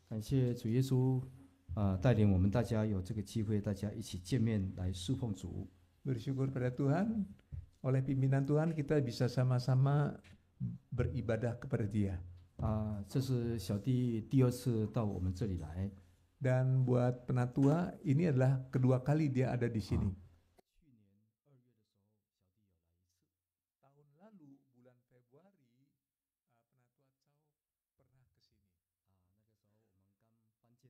感谢主耶稣带领我们大家有这个机会，大家一起见面来侍奉主。 Bersyukur pada Tuhan, oleh pimpinan Tuhan kita bisa sama-sama beribadah kepada Dia. 这是小弟第2次到我们这里来。 Dan buat penatua, ini adalah kedua kali dia ada di sini. Tahun lalu bulan Februari, penatua Cao pernah ke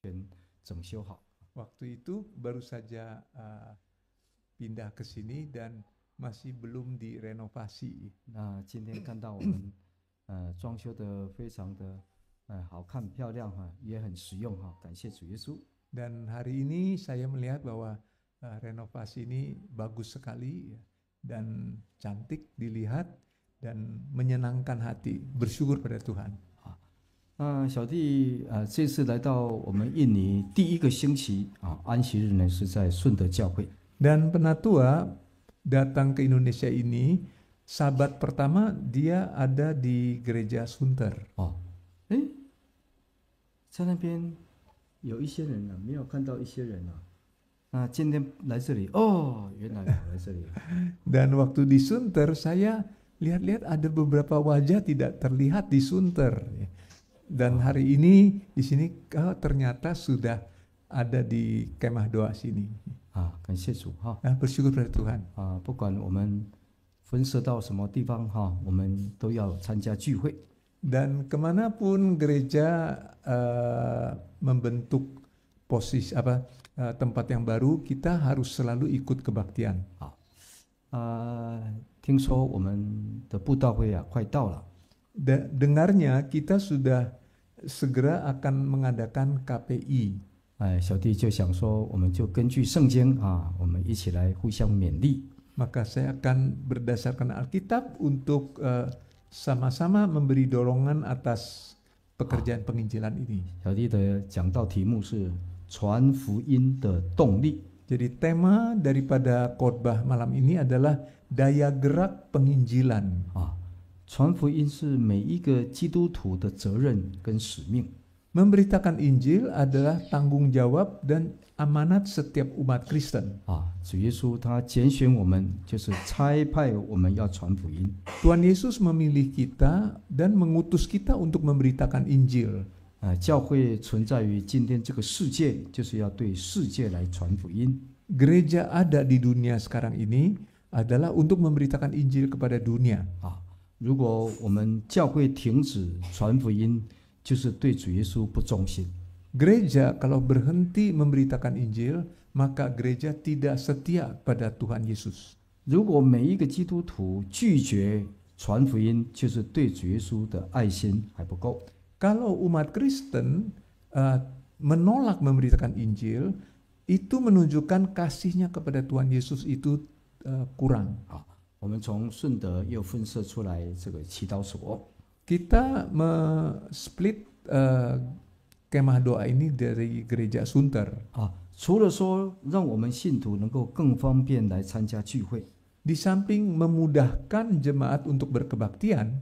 sini. 整修好。 Waktu itu baru saja pindah ke sini dan masih belum direnovasi. 那今天看到我们装修的非常的好看漂亮也很实用感谢主耶稣。 Dan hari ini saya melihat bahwa renovasi ini bagus sekali dan cantik dilihat dan menyenangkan hati. Bersyukur pada Tuhan. 小弟这次来到我们印尼第1个星期安息日呢是在顺德教会。 Dan penatua datang ke Indonesia ini, Sabat pertama dia ada di gereja Sunter. 在那边有一些人没有看到一些人那今天来这里原来我来这里。 Dan waktu di Sunter saya lihat-lihat ada beberapa wajah tidak terlihat di Sunter. Dan hari ini di sini ternyata sudah ada di kemah doa sini. 感谢主 bersyukur pada Tuhan. 不管我们分社到什么地方我们都要参加聚会。 Dan kemanapun gereja membentuk posisi tempat yang baru, kita harus selalu ikut kebaktian. 听说我们的布道会快到了。 Dengarnya kita sudah segera akan mengadakan KPI. 小弟就想说，我们就根据圣经我们一起来互相勉励。 Maka saya akan berdasarkan Alkitab untuk sama-sama memberi dorongan atas pekerjaan penginjilan ini. 小弟的讲道题目是传福音的动力。 Jadi tema daripada khotbah malam ini adalah daya gerak penginjilan. 传福音是每一个基督徒的责任跟使命。 Memberitakan Injil adalah tanggung jawab dan amanat setiap umat Kristen. 主耶稣他拣选我们，就是差派我们要传福音。 Tuhan Yesus memilih kita dan mengutus kita untuk memberitakan Injil. 教会存在于今天这个世界，就是要对世界来传福音。 Gereja ada di dunia sekarang ini adalah untuk memberitakan Injil kepada dunia. 如果我们教会停止传福音，就是对主耶稣不忠心。 Gereja kalau berhenti memberitakan Injil, maka gereja tidak setia pada Tuhan Yesus. 如果每一个基督徒拒绝传福音，就是对主耶稣的爱心还不够。 Kalau umat Kristen menolak memberitakan Injil, itu menunjukkan kasihnya kepada Tuhan Yesus itu kurang. 我们从顺德又分社出来这个祈祷所。 Kita split kemah doa ini dari gereja Sunter. 除了说让我们信徒能够更方便来参加聚会， Di samping memudahkan jemaat untuk berkebaktian,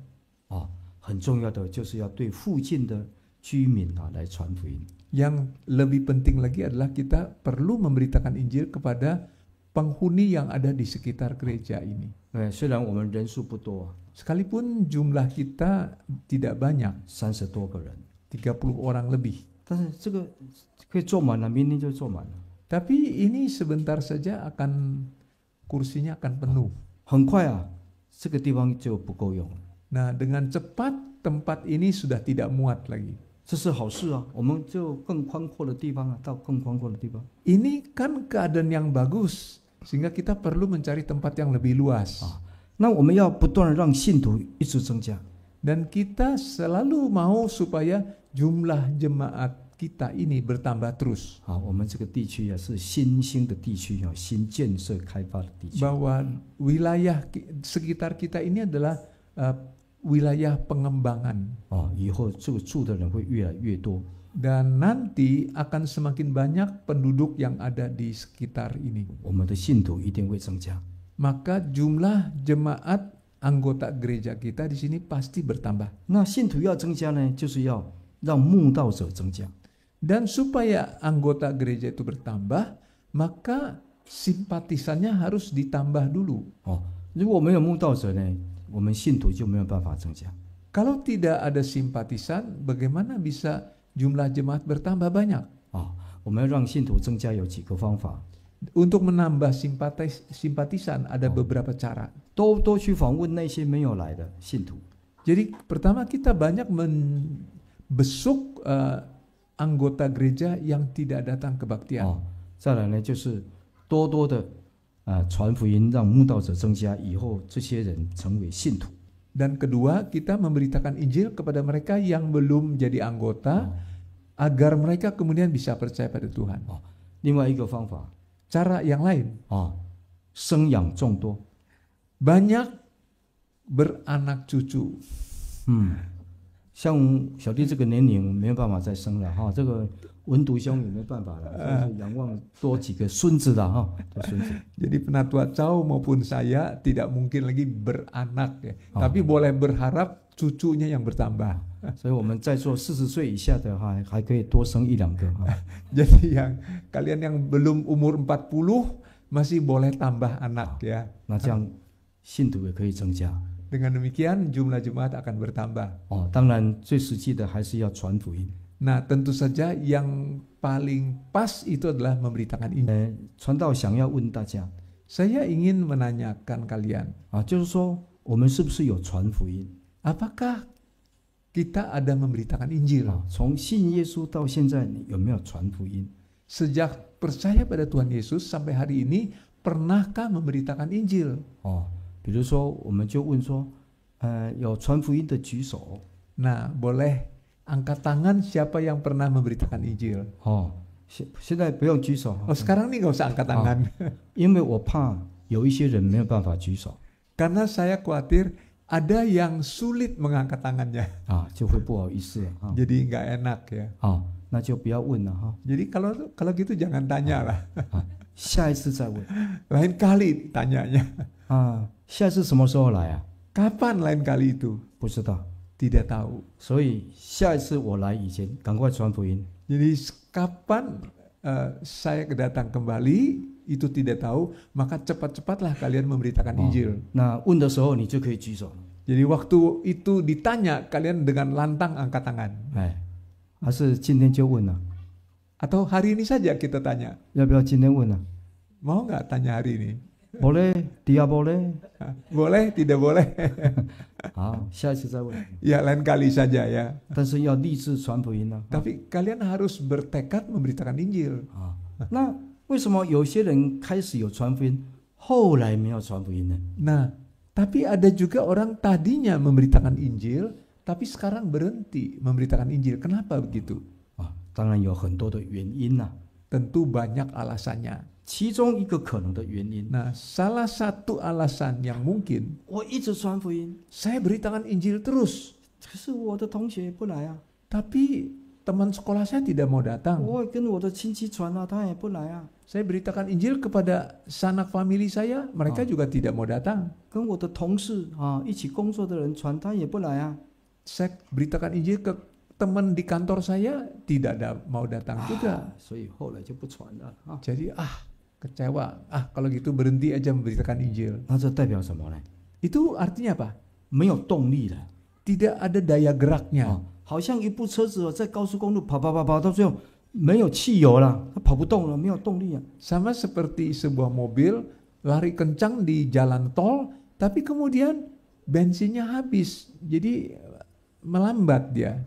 很重要的就是要对附近的居民来传福音。 yang lebih penting lagi adalah kita perlu memberitakan Injil kepada penghuni yang ada di sekitar gereja ini. 虽然我们人数不多 Sekalipun jumlah kita tidak banyak, ，30多个人， 30 orang lebih. 但是这个可以坐满了，明天就坐满了。 Tapi ini sebentar saja kursinya akan penuh. 很快这个地方就不够用了。 Nah, dengan cepat tempat ini sudah tidak muat lagi. 这是好事我们就更宽阔的地方到更宽阔的地方。 Ini kan keadaan yang bagus, sehingga kita perlu mencari tempat yang lebih luas. 那我们要不断的让信徒一直增加。 Dan kita selalu mau supaya jumlah jemaat kita ini bertambah terus. 我们这个地区是新兴的地区新建设开发的地区。 Bahwa wilayah sekitar kita ini adalah wilayah pengembangan. 以后这个住的人会越来越多。 Dan nanti akan semakin banyak penduduk yang ada di sekitar ini. 我们的信徒一定会增加。 Maka jumlah jemaat anggota gereja kita di sini pasti bertambah. 那信徒要增加呢，就是要让慕道者增加。 Dan supaya anggota gereja itu bertambah, maka simpatisannya harus ditambah dulu. 如果没有慕道者呢，我们信徒就没有办法增加。 Kalau tidak ada simpatisan, bagaimana bisa jumlah jemaat bertambah banyak? 我们要让信徒增加有几个方法， Untuk menambah simpatisan ada beberapa cara. 多去访问那些没有来的信徒。 Jadi pertama kita banyak membesuk anggota gereja yang tidak datang kebaktian. 再来呢，就是多的传福音，让慕道者增加，以后这些人成为信徒。 Dan kedua, kita memberitakan Injil kepada mereka yang belum jadi anggota, agar mereka kemudian bisa percaya pada Tuhan. 另外一个方法， Cara yang lain, 生养众多。 banyak beranak cucu. 像小弟这个年龄没有办法再生了哈，这个文读兄也没办法了，所以仰望多几个孙子了哈，多孙子。 Jadi penatua Chow maupun saya tidak mungkin lagi beranak ya, tapi boleh berharap cucunya yang bertambah. 所以我们在座40岁以下的话，还可以多生1、2个哈。 Jadi kalian yang belum umur 40 masih boleh tambah anak ya. 那这样信徒也可以增加。 Dengan demikian jumlah jemaat akan bertambah. 当然最实际的还是要传福音。 Nah, tentu saja yang paling pas itu adalah memberitakan Injil. 传道想要问大家， Saya ingin menanyakan kalian, 就是说我们是不是有传福音？ apakah kita ada memberitakan Injil? 从信耶稣到现在，你有没有传福音？ Sejak percaya pada Tuhan Yesus sampai hari ini, pernahkah memberitakan Injil? 比如说，我们就问说，有传福音的举手。 Nah, boleh angkat tangan siapa yang pernah memberitakan Injil. 现在不用举手。 sekarang nih nggak usah angkat tangan. 因为我怕有一些人没有办法举手。 Karena saya khawatir ada yang sulit mengangkat tangannya. 就会不好意思了。 Jadi nggak enak ya. 那就不要问了哈。 Jadi kalau gitu jangan tanya lah. 下一次再问。 Lain kali tanyanya. 下次什么时候来啊？ Kapan lain kali itu? 不知道。 Tidak tahu. 所以下一次我来以前，赶快传福音。 Jadi kapan saya datang kembali itu tidak tahu, maka cepat-cepatlah kalian memberitakan Injil. 那问的时候你就可以举手。 Jadi waktu itu ditanya, kalian dengan lantang angkat tangan. 还是今天就问了？ Atau hari ini saja kita tanya. 要不要今天问了？ Mau nggak tanya hari ini? boleh, dia boleh. Boleh, tidak boleh. 好，下一次再问。 Ya lain kali saja ya. 但是要立志传福音呢。 Tapi kalian harus bertekad memberitakan Injil. 那为什么有些人开始有传福音，后来没有传福音呢？ Nah, tapi ada juga orang tadinya memberitakan Injil, tapi sekarang berhenti memberitakan Injil. Kenapa begitu? 当然有很多的原因呐。 Tentu banyak alasannya. 其中一个可能的原因， Nah, salah satu alasan yang mungkin, 我一直传福音， saya beritakan Injil terus, 可是我的同学不来啊。 tapi teman sekolah saya tidak mau datang. 我也跟我的亲戚传啊，他也不来啊。 Saya beritakan Injil kepada sanak famili saya, mereka juga tidak mau datang. 跟我的同事一起工作的人传，他也不来啊。 Saya beritakan Injil ke teman di kantor saya, tidak mau datang juga. 所以后来就不传了啊。 Jadi kecewa. Kalau gitu berhenti aja memberitakan Injil. 那这代表什么呢？ Itu artinya apa? 没有动力了。 Tidak ada daya geraknya. 好像一部车子在高速公路跑到最后没有汽油了，它跑不动了，没有动力啊。 Sama seperti sebuah mobil lari kencang di jalan tol, tapi kemudian bensinnya habis, jadi melambat dia.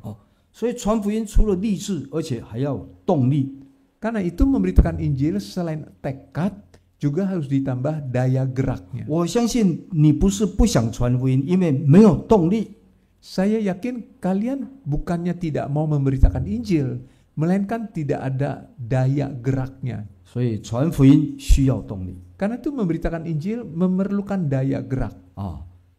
所以传福音除了立志，而且还要有动力。 Karena itu memberitakan Injil selain tekad juga harus ditambah daya geraknya. 我相信你不是不想传福音，因为没有动力。 Saya yakin kalian bukannya tidak mau memberitakan Injil, melainkan tidak ada daya geraknya. 所以传福音需要动力 Karena itu memberitakan Injil memerlukan daya gerak.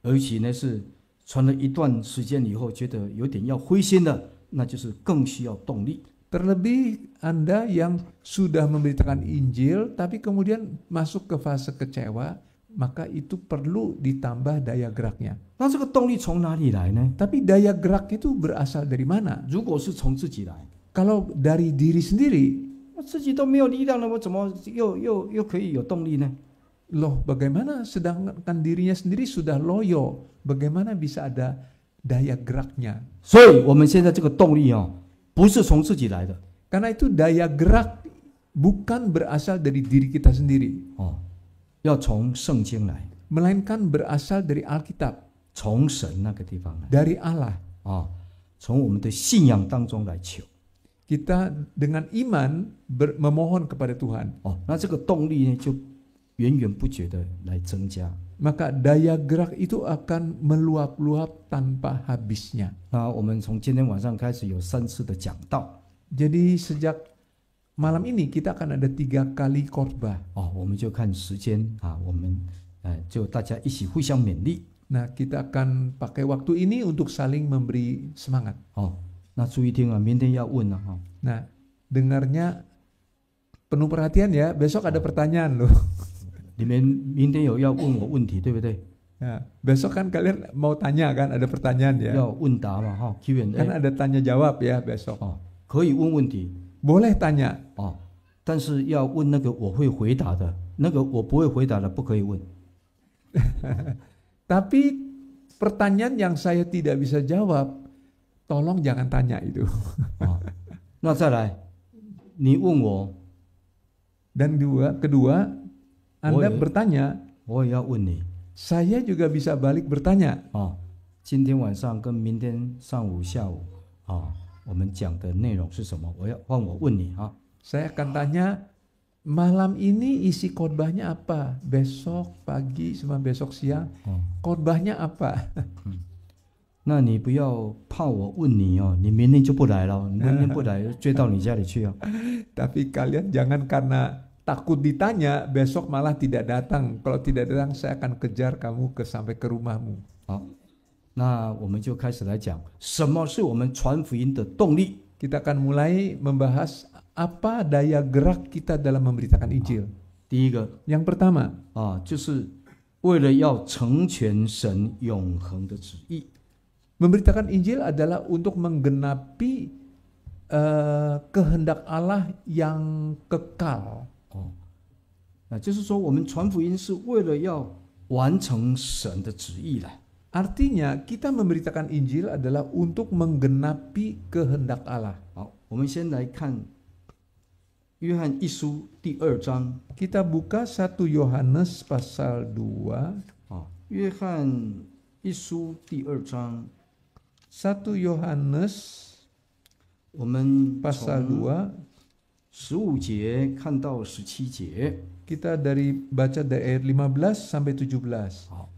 而且呢是传了一段时间以后，觉得有点要灰心了，那就是更需要动力。 Terlebih Anda yang sudah memberitakan Injil, tapi kemudian masuk ke fase kecewa, maka itu perlu ditambah daya geraknya. 那这个动力从哪里来呢？ Tapi daya gerak itu berasal dari mana? 如果是从自己来， Kalau dari diri sendiri, 我自己都没有力量了，我怎么又可以有动力呢？ loh bagaimana sedangkan dirinya sendiri sudah loyo, bagaimana bisa ada daya geraknya? 所以我们现在这个动力哦，不是从自己来的 Karena itu daya gerak bukan berasal dari diri kita sendiri, 哦，要从圣经来， melainkan berasal dari Alkitab, 从神那个地方来 dari Allah. 啊，从我们的信仰当中来求 Kita dengan iman memohon kepada Tuhan, 哦，那这个动力呢就源源不绝的来增加。 maka daya gerak itu akan meluap-luap tanpa habisnya. 那我们从今天晚上开始有3次的讲道 Jadi sejak malam ini kita akan ada 3 kali khotbah. 哦，我们就看时间啊，我们就大家一起互相勉励 Nah, kita akan pakai waktu ini untuk saling memberi semangat. 哦。那注意听啊，明天要问了哈。 Nah, dengarnya penuh perhatian ya. Besok ada pertanyaan loh. 你们明天有要问我问题，对不对？ Nah, besok kan kalian mau tanya kan, ada pertanyaan ya. 要问答嘛哈 Kan ，Q&A ada tanya jawab ya besok. 哦，可以问问题 Boleh tanya, 哦，但是要问那个我会回答的，那个我不会回答的不可以问。 tapi pertanyaan yang saya tidak bisa jawab, tolong jangan tanya itu. 哦，那再来，你问我， Dan kedua, Anda Boleh. bertanya, 我也要问你 saya juga bisa balik bertanya. 哦。今天晚上跟明天上午、下午啊，我们讲的内容是什么？换我问你啊。 Saya akan tanya, malam ini isi khotbahnya apa? Besok pagi sama besok siang, 哦， khotbahnya apa? 那你不要怕我问你哦，你明天就不来了，你明天不来追到你家里去哦。 Tapi kalian jangan karena takut ditanya, besok malah tidak datang. Kalau tidak datang, saya akan kejar kamu sampai ke rumahmu. 好，那我们就开始来讲什么是我们传福音的动力。 Kita akan mulai membahas apa daya gerak kita dalam memberitakan Injil. 第一个 Yang pertama, 啊，就是为了要成全神永恒的旨意。 memberitakan Injil adalah untuk menggenapi kehendak Allah yang kekal. 哦，那就是说，我们传福音是为了要完成神的旨意来。 Artinya kita memberitakan Injil adalah untuk menggenapi kehendak Allah. 好，我们先来看约翰一书第2章 Kita buka 1 Yohanes pasal 2. 啊，约翰一书第2章， 1 Yohanes 我们 pasal 2. 15节看到17节。 Kita baca dari ayat 15 sampai 17. 好，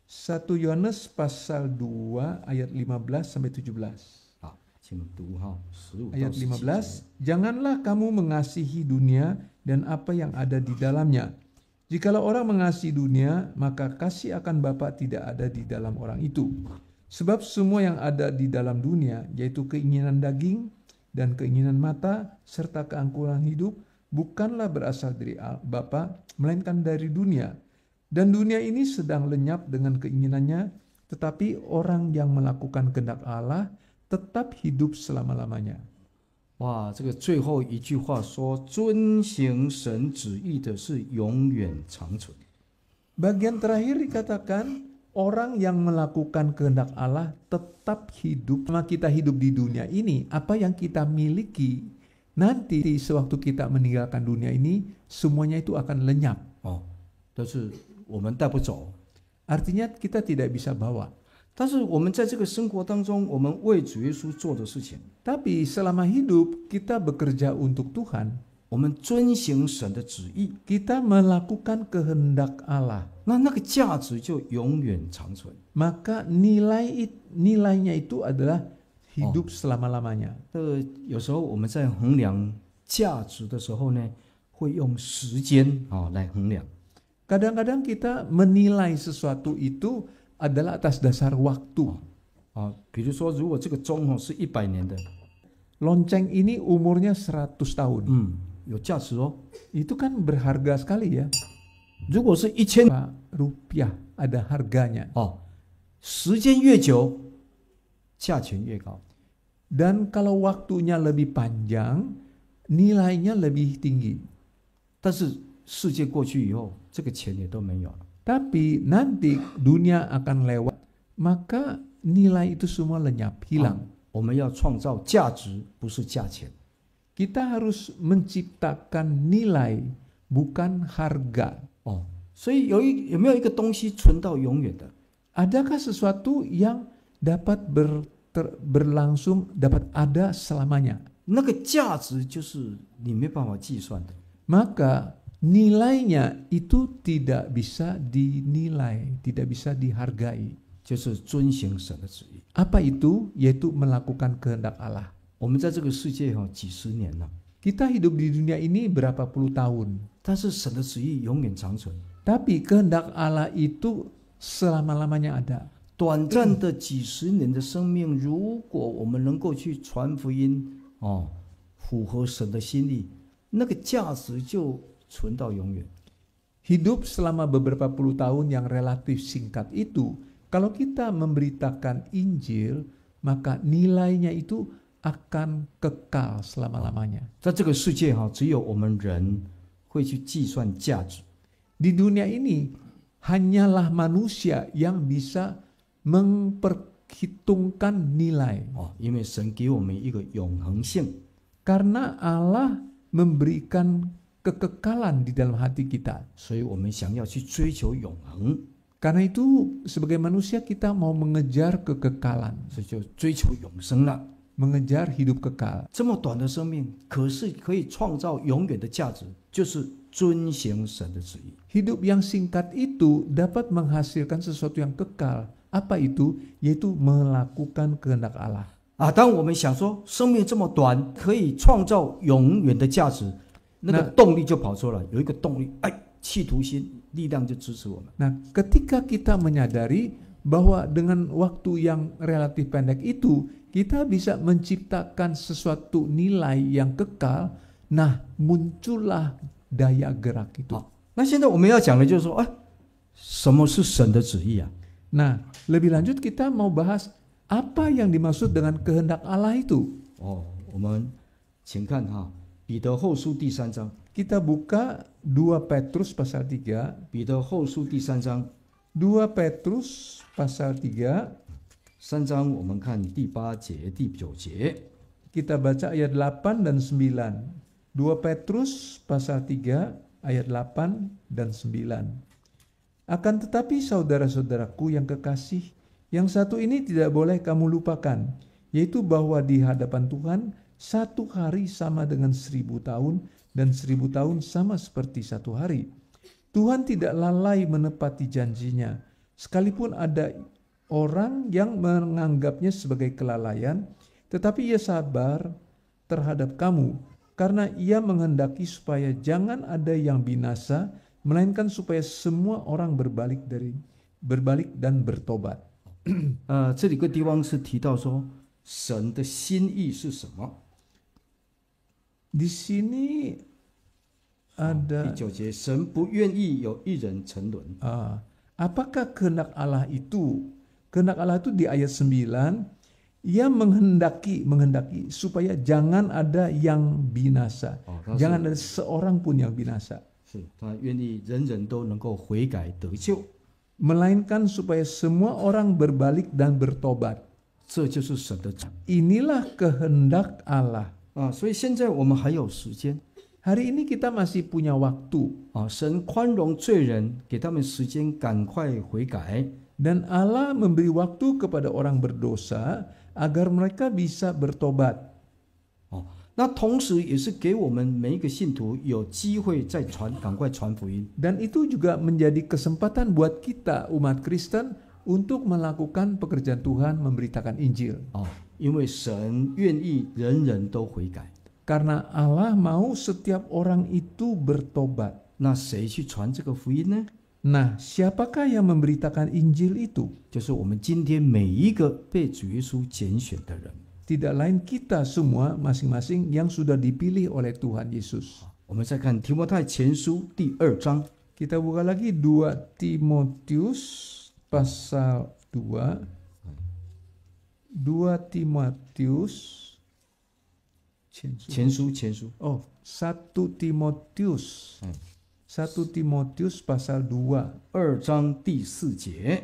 1 Yohanes pasal 2 ayat 15 sampai 17. 好，请读哈，15到 Ayat 17节。 15, janganlah kamu mengasihi dunia dan apa yang ada di dalamnya. Jikalau orang mengasihi dunia, maka kasih akan Bapa tidak ada di dalam orang itu. Sebab semua yang ada di dalam dunia, yaitu keinginan daging dan keinginan mata, serta keangkuhan hidup, bukanlah berasal dari Bapa, melainkan dari dunia. Dan dunia ini sedang lenyap dengan keinginannya, tetapi orang yang melakukan kehendak Allah tetap hidup selama-lamanya. 哇，这个最后一句话说，遵行神旨意的是永远长存。 Bagian terakhir dikatakan, orang yang melakukan kehendak Allah tetap hidup. Selama kita hidup di dunia ini, apa yang kita miliki, nanti sewaktu kita meninggalkan dunia ini, semuanya itu akan lenyap. 哦，但是我们带不走。 Artinya kita tidak bisa bawa. 但是我们在这个生活当中，我们为主耶稣做的事情， Tapi selama hidup, kita bekerja untuk Tuhan. 我们遵行神的旨意， Kita melakukan kehendak Allah. 那个价值就永远长存。 Maka nilainya itu adalah hidup selama-lamanya. 有时候我们在衡量价值的时候呢，会用时间来衡量。 Kadang-kadang kita menilai sesuatu itu adalah atas dasar waktu. 比如说，如果这个钟是100年的， Lonceng ini umurnya 100 tahun. 有价值哦。 Itu kan berharga sekali ya. 如果是1000 rupiah ada harganya. 时间越久，价钱越高。 Dan kalau waktunya lebih panjang, nilainya lebih tinggi. 但是世界过去以后，这个钱也都没有了。 Tapi nanti dunia akan lewat, maka nilai itu semua lenyap, hilang. 我们要创造价值，不是价钱。 Kita harus menciptakan nilai, bukan harga. 所以有没有一个东西存到永远的？ Adakah sesuatu yang dapat berlangsung, dapat ada selamanya? 那个价值就是你没办法计算的。 Maka nilainya itu tidak bisa dinilai, tidak bisa dihargai. 就是遵行神的旨意。 Apa itu? Yaitu melakukan kehendak Allah. 我们在这个世界几十年了， Kita hidup di dunia ini berapa puluh tahun, 但是神的旨意永远长存。 tapi kehendak Allah itu selama-lamanya ada. 短暂的几十年的生命，如果我们能够去传福音，符合神的心意，那个价值就存到永远。 Hidup selama beberapa puluh tahun yang relatif singkat itu, kalau kita memberitakan Injil, maka nilainya itu akan kekal selama-lamanya. 在这个世界只有我们人会去计算价值。 Di dunia ini hanyalah manusia yang bisa memperhitungkan nilai. 因为神给我们一个永恒性， Karena Allah memberikan kekekalan di dalam hati kita. 所以我们想要去追求永恒， Karena itu sebagai manusia kita mau mengejar kekekalan, 所以就追求永生了。 mengejar hidup kekal. 这么短的生命，可是可以创造永远的价值，就是遵行神的旨意。 Hidup yang singkat itu dapat menghasilkan sesuatu yang kekal. Apa itu? Yaitu melakukan kehendak Allah. 当我们想说生命这么短，可以创造永远的价值，那个动力就跑出来，有一个动力，企图心、力量就支持我们。 Nah, ketika kita menyadari bahwa dengan waktu yang relatif pendek itu kita bisa menciptakan sesuatu nilai yang kekal, nah muncullah daya gerak itu. 那现在我们要讲的就是说，什么是神的旨意啊？ Nah, lebih lanjut kita mau bahas apa yang dimaksud dengan kehendak Allah itu. 我们请看彼得后书第3章。 Kita buka 2 Petrus pasal 3. 彼得后书第3章。 2 Petrus pasal 3. 3章我们看第8节、第9节。 Kita baca ayat 8 dan 9. 2 Petrus pasal 3 ayat 8 dan 9. Akan tetapi saudara-saudaraku yang kekasih, yang satu ini tidak boleh kamu lupakan, yaitu bahwa di hadapan Tuhan satu hari sama dengan 1000 tahun dan 1000 tahun sama seperti satu hari. Tuhan tidak lalai menepati janjinya, sekalipun ada orang yang menganggapnya sebagai kelalaian, tetapi ia sabar terhadap kamu, karena ia menghendaki supaya jangan ada yang binasa, melainkan supaya semua orang berbalik dan bertobat. 这里个地方是提到说神的心意是什么？ Di sini ada 第9节，神不愿意有一人沉沦。 apakah kehendak Allah itu? Kehendak Allah itu di ayat 9, ia menghendaki supaya jangan ada yang binasa. Jangan ada seorang pun yang binasa. 是他愿意人人都能够悔改得救， Melainkan supaya semua orang berbalik dan bertobat. 这就是神的旨 Inilah kehendak Allah. 所以现在我们还有时间 Hari ini kita masih punya waktu. 神宽容罪人，给他们时间赶快悔改。 Dan Allah memberi waktu kepada orang berdosa agar mereka bisa bertobat. 那同时也是给我们每一个信徒有机会再赶快传福音。 Dan itu juga menjadi kesempatan buat kita umat Kristen untuk melakukan pekerjaan Tuhan memberitakan Injil. 因为神愿意人人都悔改。 Karena Allah mau setiap orang itu bertobat. 那谁去传这个福音呢？ Nah, siapakah yang memberitakan Injil itu? 就是我们今天每一个被主耶稣拣选的人。 Tidak lain kita semua masing-masing yang sudah dipilih oleh Tuhan Yesus. 我们再看提摩太前书第2章。Kita buka lagi 2 Timotius pasal 2. 2 Timotius 前书 1 Timotius 1 Timotius pasal 2 2章第4节，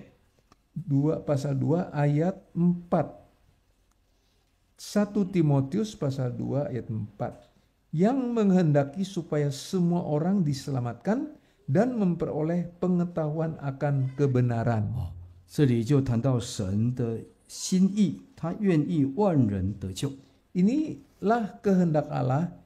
pasal 2 ayat 4. 1 Timotius pasal 2 ayat 4. Yang menghendaki supaya semua orang diselamatkan dan memperoleh pengetahuan akan kebenaran. 这里就谈到神的心意，他愿意万人得救。 Inilah kehendak Allah.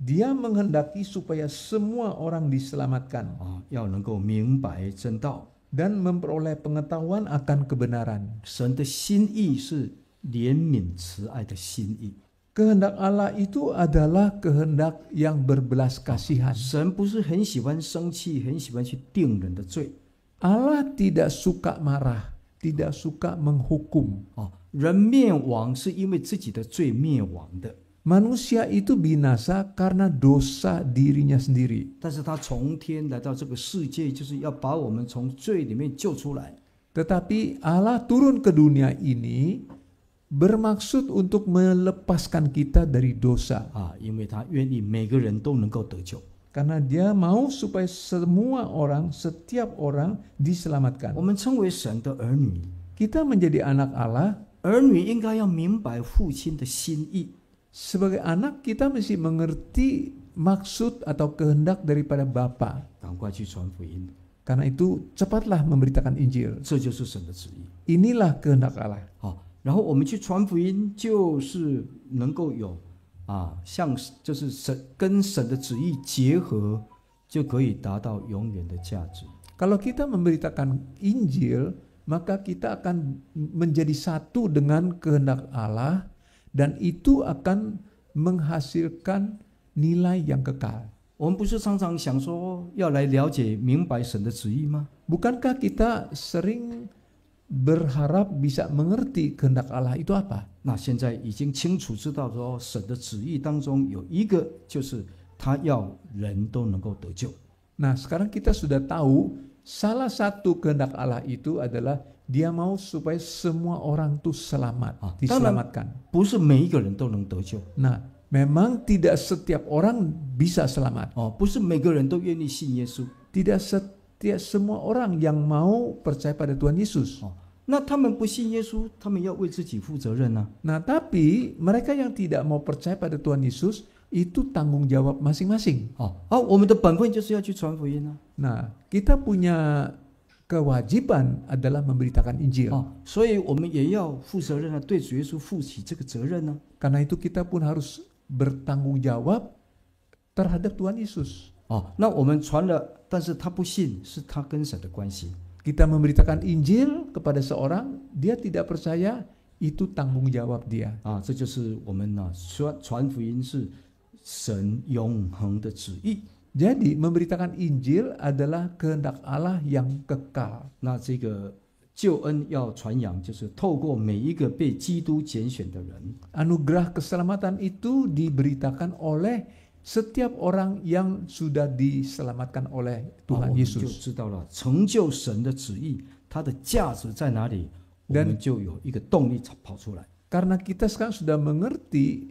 Dia menghendaki supaya semua orang diselamatkan 要能够明白真道。 dan memperoleh pengetahuan akan kebenaran. 神的心意是怜悯慈爱的心意。 Kehendak Allah itu adalah kehendak yang berbelas kasihan. 神不是很喜欢生气，很喜欢去定人的罪。 Allah tidak suka marah, tidak suka menghukum. 人灭亡是因为自己的罪灭亡的， Manusia itu binasa karena dosa dirinya sendiri. 但是他从天来到这个世界，就是要把我们从罪里面救出来。 Tetapi Allah turun ke dunia ini bermaksud untuk melepaskan kita dari dosa. 因为他愿意每个人都能够得救。 Karena dia mau supaya semua orang, setiap orang diselamatkan. 我们称为神的儿女， Kita menjadi anak Allah. 儿女应该要明白父亲的心意。 Sebagai anak kita mesti mengerti maksud atau kehendak daripada Bapa. 赶快去传福音， Karena itu cepatlah memberitakan Injil. 这就是神的旨意。 Inilah kehendak Allah. 然后我们去传福音，就是能够有像就是跟神的旨意结合，就可以达到永远的价值。 Kalau kita memberitakan Injil, maka kita akan menjadi satu dengan kehendak Allah dan itu akan menghasilkan nilai yang kekal. 我们不是常常想说要来了解明白神的旨意吗？ Bukankah kita sering berharap bisa mengerti kehendak Allah itu apa? 那现在已经清楚知道说，神的旨意当中有一个，就是他要人都能够得救。 Nah, sekarang kita sudah tahu salah satu kehendak Allah itu adalah dia mau supaya semua orang itu selamat, diselamatkan. 不是每一个人都能得救。 Nah, memang tidak setiap orang bisa selamat. 不是每个人都愿意信耶稣。 Tidak setiap semua orang yang mau percaya pada Tuhan Yesus. 那他们不信耶稣，他们要为自己负责任啊。 Nah, tapi mereka yang tidak mau percaya pada Tuhan Yesus itu tanggung jawab masing-masing. 我们的本分就是要去传福音啊。 Nah, kita punya kewajiban adalah memberitakan Injil. 所以我们也要负责任啊，对主耶稣负起这个责任呢。 Karena itu kita pun harus bertanggung jawab terhadap Tuhan Yesus. 那我们传了，但是他不信，是他跟神的关系。 Kita memberitakan Injil kepada seorang, dia tidak percaya, itu tanggung jawab dia. 这就是我们传福音是神永恒的旨意。 Jadi memberitakan Injil adalah kehendak Allah yang kekal. 那这个救恩要传扬，就是透过每一个被基督拣选的人。 Anugerah keselamatan itu diberitakan oleh setiap orang yang sudah diselamatkan oleh Tuhan 我们就 Yesus. 知道了成就神的旨意，它的价值在哪里，我们就有一个动力跑出来。 Karena kita sekarang sudah mengerti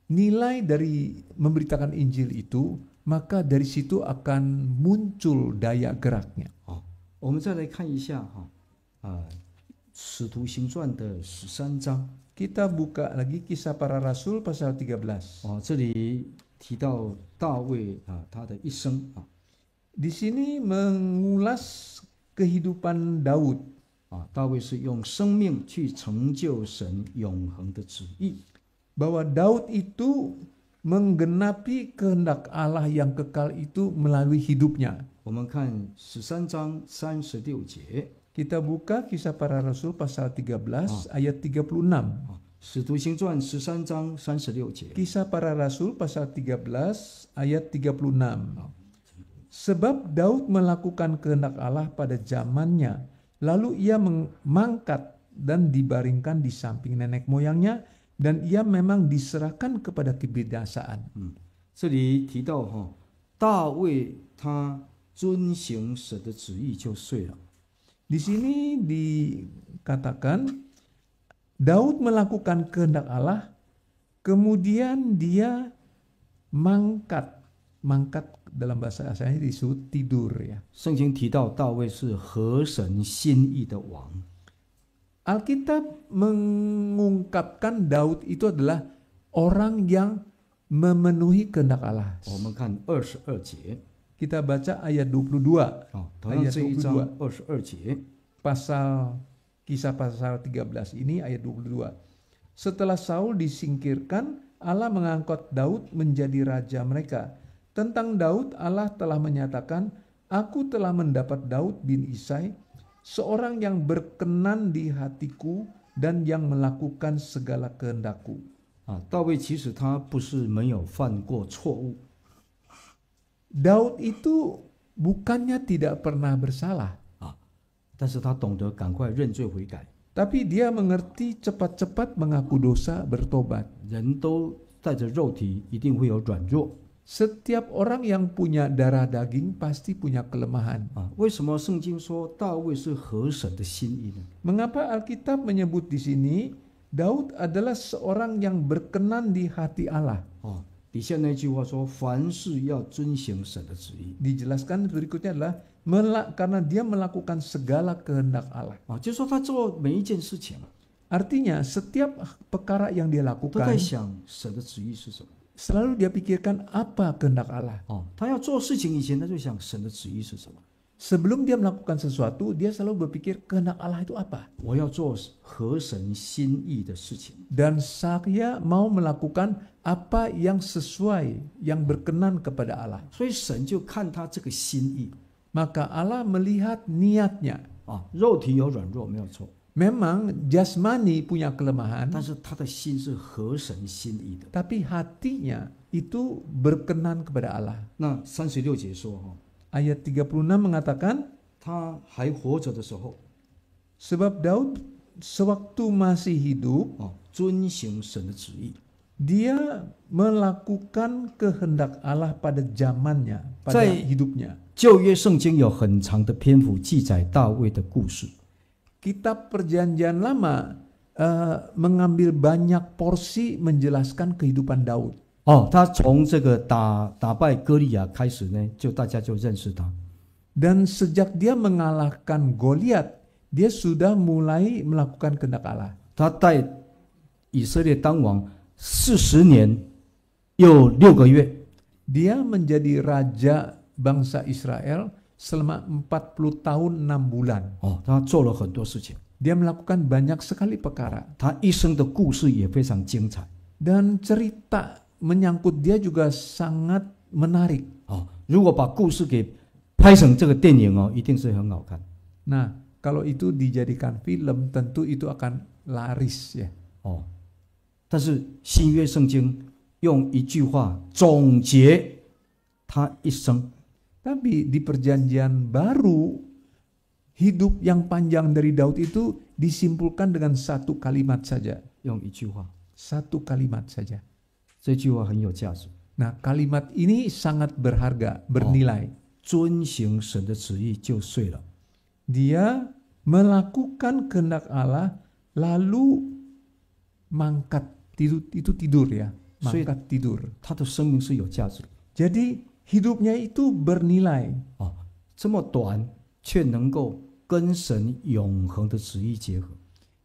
nilai dari memberitakan Injil itu, maka dari situ akan muncul daya geraknya. 我们再来看一下使徒行传的13章。 Kita buka lagi Kisah Para Rasul pasal 13. 这里提到大卫他的一生。 Di sini mengulas kehidupan Daud. 大卫是用生命去成就神永恒的旨意。 Bahwa Daud itu menggenapi kehendak Allah yang kekal itu melalui hidupnya. 我们看13章36节。 Kita buka Kisah Para Rasul pasal 13 ayat 36. 使徒行传13章36节。 Kisah Para Rasul pasal 13 ayat 36. Sebab Daud melakukan kehendak Allah pada zamannya, lalu ia mengangkat dan dibaringkan di samping nenek moyangnya, dan ia memang diserahkan kepada kebinasaan. 这里提到大卫他遵行神的旨意就睡了。 Di sini dikatakan Daud melakukan kehendak Allah, kemudian dia mangkat dalam bahasa asalnya disebut tidur ya. 圣经提到大卫是合神心意的王。 Alkitab mengungkapkan Daud itu adalah orang yang memenuhi kehendak Allah. 我们看22节， Kita baca ayat 22. 同样这一章22节， Pasal Kisah pasal 13 ini ayat 22. Setelah Saul disingkirkan, Allah mengangkat Daud menjadi raja mereka. Tentang Daud, Allah telah menyatakan, Aku telah mendapat Daud bin Isai, seorang yang berkenan di hatiku dan yang melakukan segala kehendakku. 大卫其实他不是没有犯过错误， Daud itu bukannya tidak pernah bersalah, 但是他懂得赶快认罪悔改。 tapi dia mengerti cepat-cepat mengaku dosa, bertobat. 人都带着肉体，一定会有软弱 Setiap orang yang punya darah daging pasti punya kelemahan. 为什么圣经说大卫是合神的心意呢？ Mengapa Alkitab menyebut di sini Daud adalah seorang yang berkenan di hati Allah? 底下那句话说：“凡事要遵行神的旨意。” Dijelaskan berikutnya adalah karena dia melakukan segala kehendak Allah. 就是说他做每一件事情 Artinya setiap perkara yang dia 都在 lakukan 想神的旨意是什么。 selalu dia pikirkan apa kehendak Allah. 他要做事情以前，他就想神的旨意是什么。 Sebelum dia melakukan sesuatu, dia selalu berpikir kehendak Allah itu apa. 我要做合神心意的事情。 Dan saya mau melakukan apa yang sesuai, yang berkenan kepada Allah. 所以神就看他这个心意 Maka Allah melihat niatnya. 肉体有软弱没有错， Memang jasmani punya kelemahan, 但是他的心是合神心意的。 tapi hatinya itu berkenan kepada Allah. 那36节说 Ayat 36 mengatakan, 他还活着的时候 sebab Daud sewaktu masih hidup, 遵行神的旨意。 dia melakukan kehendak Allah pada zamannya, pada hidupnya. 旧约圣经有很长的篇幅记载大卫的故事。 Kitab Perjanjian Lama mengambil banyak porsi menjelaskan kehidupan Daud. 他从这个打败歌利亚开始呢，大家就认识他。 Dan sejak dia mengalahkan Goliat, dia sudah mulai melakukan kehendak Allah. 他带以色列当王40年又6个月。 Dia menjadi raja bangsa Israel selama 40 tahun 6 bulan. 他做了很多事情。 Dia melakukan banyak sekali perkara. 他一生的故事也非常精彩。 Dan cerita menyangkut dia juga sangat menarik. 如果把故事给拍成这个电影一定是很好看。 Nah, kalau itu dijadikan film, tentu itu akan laris ya. 但是新约圣经用一句话总结他一生。 Tapi di perjanjian baru, hidup yang panjang dari Daud itu disimpulkan dengan satu kalimat saja. 用一句话， Satu kalimat saja. 这句话很有价值。 Nah, kalimat ini sangat berharga, bernilai. 遵行神的旨意就睡了。 Dia melakukan kehendak Allah, lalu mangkat tidur ya, mangkat tidur. 他的生命是有价值的。 Jadi hidupnya itu bernilai. 这么短却能够跟神永恒的旨意结合。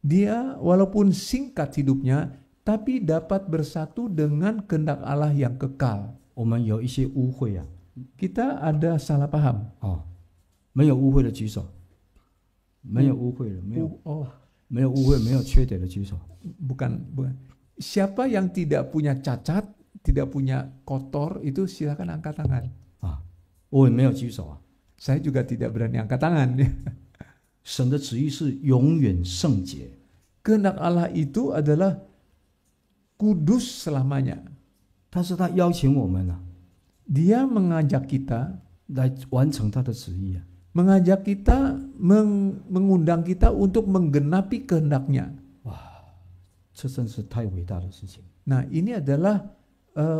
Dia walaupun singkat hidupnya, tapi dapat bersatu dengan kehendak Allah yang kekal. 我们有一些污秽 Kita ada salah paham. 没有污秽的举手。没有污秽的，没有污秽，没有缺点的举手。 Bukan. Siapa yang tidak punya cacat, tidak punya kotor, itu silakan angkat tangan. 我也没有举手。 Saya juga tidak berani angkat tangan. 神的旨意是永远圣洁。 Kehendak Allah itu adalah kudus selamanya. 但是他邀请我们 Dia mengajak kita 来完成他的旨意 mengajak kita, mengundang kita untuk menggenapi kehendaknya. 这真是太伟大的事情。 Nah, ini adalah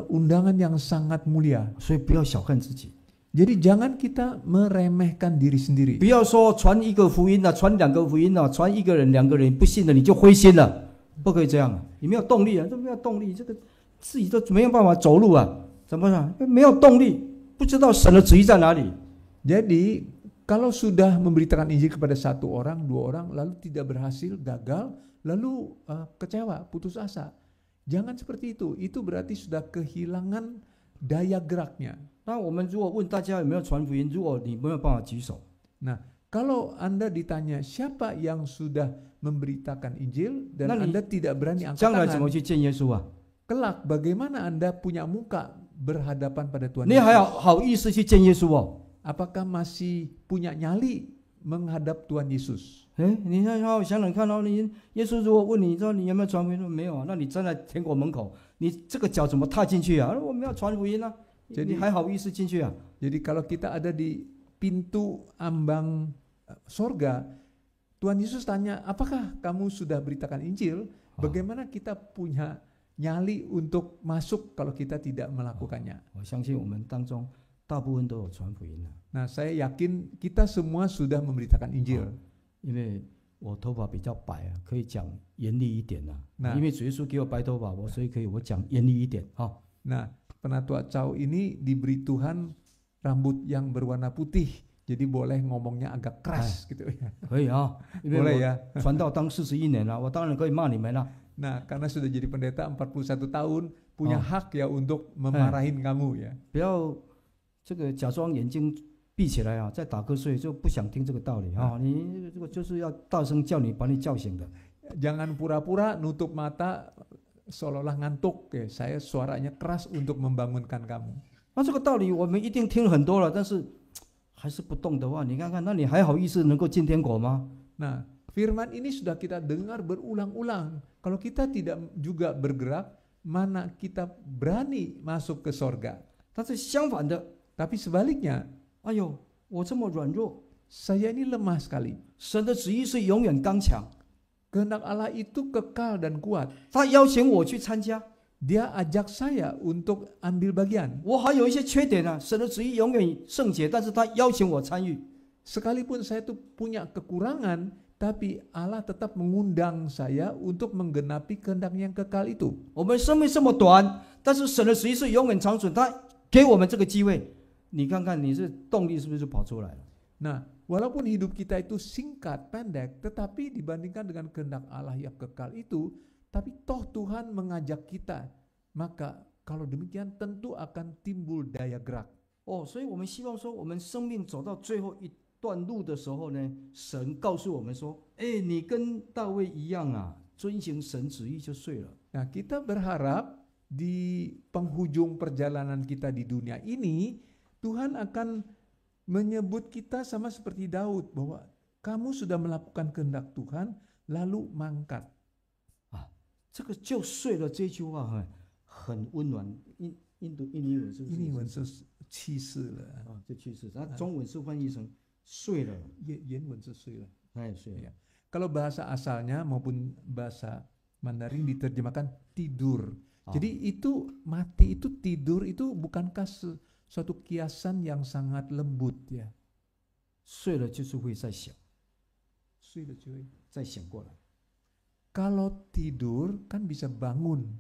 undangan yang sangat mulia. 所以不要小看自己， Jadi jangan kita meremehkan diri sendiri. 不要说传一个福音啊，传2个福音啊，传1个人2个人不信了你就灰心了，不可以这样啊！你没有动力啊，这没有动力，这个自己都没有办法走路啊，怎么样？没有动力，不知道神的旨意在哪里。 Jadi kalau sudah memberitakan Injil kepada 1 orang, 2 orang, lalu tidak berhasil, gagal, lalu kecewa, putus asa. Jangan seperti itu. Itu berarti sudah kehilangan daya geraknya. 那我们如果问大家有没有传福音，如果你没有办法举手， Nah, kalau Anda ditanya siapa yang sudah memberitakan Injil dan Nah, Anda tidak berani angkat 将来怎么 tangan, 去见耶稣啊？ kelak bagaimana Anda punya muka berhadapan pada Tuhan 你还 Yesus? 好意思去见耶稣哦？ Apakah masih punya nyali menghadap Tuhan Yesus? 哎，你看好好想想看哦，你耶稣如果问你说你有没有传福音，说没有啊，那你站在天国门口，你这个脚怎么踏进去啊？我们要传福音啊，你还好意思进去啊？ Jadi kalau kita ada di pintu ambang sorga, Tuhan Yesus tanya, apakah kamu sudah beritakan Injil? Bagaimana kita punya nyali untuk masuk kalau kita tidak melakukannya? 我相信我们当中大部分都有传福音的， Nah, saya yakin kita semua sudah memberitakan Injil. 因为我头发比较白啊，可以讲严厉一点啊。那因为主耶稣给我白头发，所以我讲严厉一点啊。 Nah, penatua Cao ini diberi Tuhan rambut yang berwarna putih, jadi boleh ngomongnya agak keras gitu ya. 可以啊，因 Boleh 为 ya. 我传道当41年了，我当然可以骂你们了。 Nah, karena sudah jadi pendeta 41 tahun, punya hak ya untuk memarahin kamu ya. 不要这个假装眼睛闭起来啊，再打瞌睡就不想听这个道理啊。你这个就是要大声叫你，把你叫醒的。 Jangan pura-pura nutup mata seolah-olah ngantuk ya. Saya suaranya keras untuk membangunkan kamu. 那这个道理我们一定听很多了，但是还是不动的话，你看看，那你还好意思能够进天国吗？ Nah, firman ini sudah kita dengar berulang-ulang. Kalau kita tidak juga bergerak, mana kita berani masuk ke sorga? 但是相反的， Tapi sebaliknya, 哎呦，我这么软弱， saya ini lemah sekali. 神的旨意是永远刚强， Kehendak Allah itu kekal dan kuat. 他邀请我去参加， Dia ajak saya untuk ambil bagian. 我还有一些缺点啊。神的旨意永远圣洁，但是他邀请我参与。 Sekalipun saya tuh punya kekurangan, tapi Allah tetap mengundang saya untuk menggenapi kehendak yang kekal itu. 我们生命这么短，但是神的旨意是永远长存，他给我们这个机会。你看看，你是动力是不是就跑出来了？ Nah, walaupun hidup kita itu singkat, pendek, tetapi dibandingkan dengan kehendak Allah yang kekal itu, tapi toh Tuhan mengajak kita, maka kalau demikian tentu akan timbul daya gerak. 哦，所以我们希望说，我们生命走到最后一段路的时候呢，神告诉我们说：“哎，你跟大卫一样啊，遵行神旨意就睡了。” Nah, kita berharap di penghujung perjalanan kita di dunia ini, Tuhan akan menyebut kita sama seperti Daud, bahwa kamu sudah melakukan kehendak Tuhan, lalu mangkat. 这个就睡了这句话很温暖。印尼文是不是？英文是去世了啊，就去世。它中文是翻译成睡了，原文是睡了。它也睡了。 Kalau bahasa asalnya maupun bahasa Mandarin diterjemahkan tidur. Jadi itu mati itu tidur itu bukankah suatu kiasan yang sangat lembut ya? 睡了就是会再想，睡了就会再醒过来。 Kalau tidur kan bisa bangun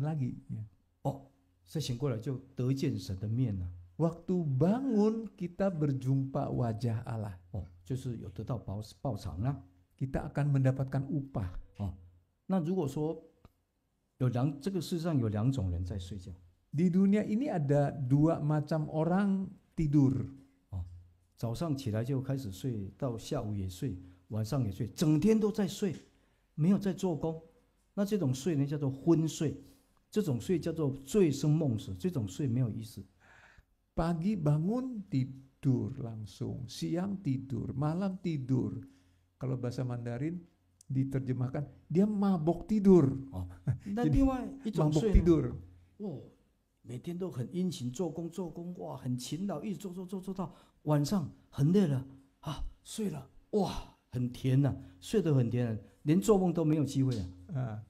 lagi. Ya. 哦，再醒过来就得见神的面了。 Waktu bangun kita berjumpa wajah Allah. 哦，就是有得到报偿啦。 Kita akan mendapatkan upah. 哦，那如果说这个世上有2种人在睡觉。 Di dunia ini ada 2 macam orang tidur. 哦，早上起来就开始睡，到下午也睡，晚上也睡，整天都在睡，没有在做工。那这种睡呢，叫做昏睡。这种睡叫做醉生梦死，这种睡没有意思。 Pagi bangun tidur langsung, siang tidur, malam tidur. Kalau bahasa Mandarin diterjemahkan dia mabok tidur. 哦，那另外一种 mabok 睡呢， tidur. 哦，每天都很殷勤做工，哇，很勤劳，一直做到晚上很累了啊，睡了，哇，很甜呐、睡得很甜、连做梦都没有机会啊。